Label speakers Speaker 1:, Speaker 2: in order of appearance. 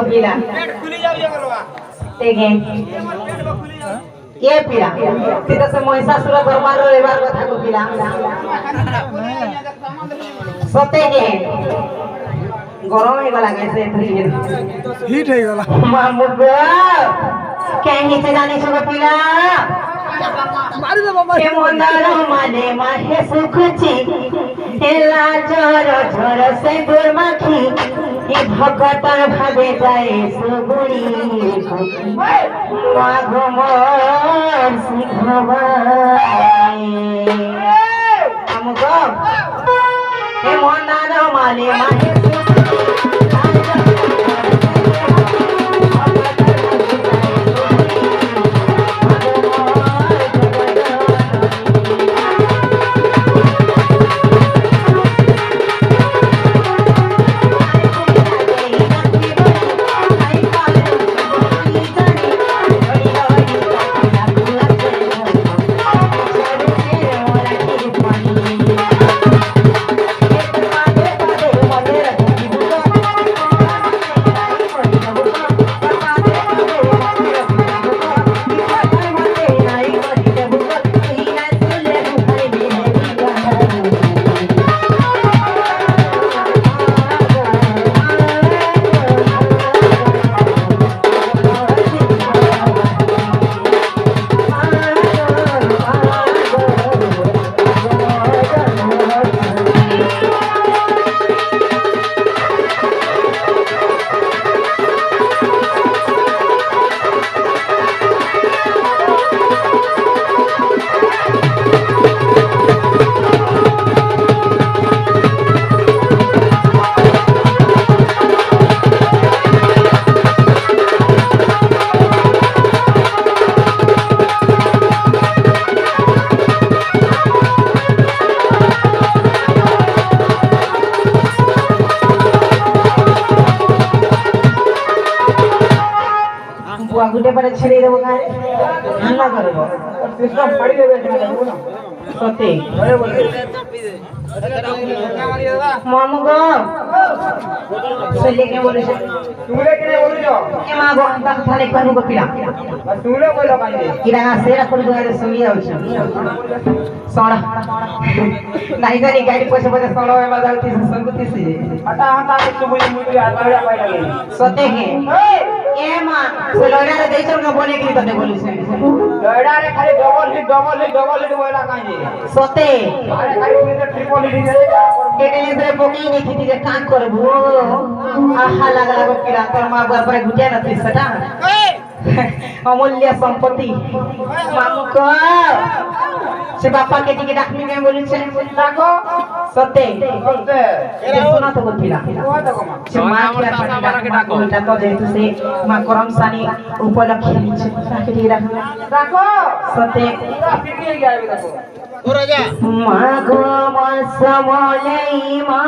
Speaker 1: पीला ठीक है ये पीला तिथे से महिषासुर दरबार रो एबार कथा को पीला सते के गरम हे गला कैसे हीट हे गला मामू कहीं से जाने से पीला मारी दे बाबा के मंदार माने माहे सुखची हेला जर झर से दुर्माखी ए भगतन भावे जाए सुगुणी माघमर सिंहवाई हमको हे मंदार माने माहे गुटे पर छेड़ी देबो काहे ना करबो सिस्टम पड़ी देबे ना सते मामू गो चले के बोले तुले के बोलु जो के मा गो अंता थाने कहनु को पिला तुले बोलो काहे किरा सेरा कर दुआरे सुनी आउ सोड़ा नहीं जानी गाड़ी पछे पछे सोड़ा में बाजाती संगति से हटा हटा के सुबुई मुई आतड़ा पाइला सते के ए मां से लोड़ा रे देचर के बोले की तते बोली से लोड़ा रे खाली डबल हिट बोला काहे सते अरे खाली ट्रिपल हिट केने से बोकी नहीं थी जे काम करबो आहा लागला गो किरा तोर मां घर पर गुटिया न थी सटा अमूल्य संपत्ति मामू को से बापा के टिके डाकनी के बोली से डाको सते सते ए सुना तो बोलतिला से मां के डाको डाको जेतु से मां करमसानी उपलक्ष्य से के टिके डाको सते फिर गाय डाको ओ राजा मां गो मां समले मां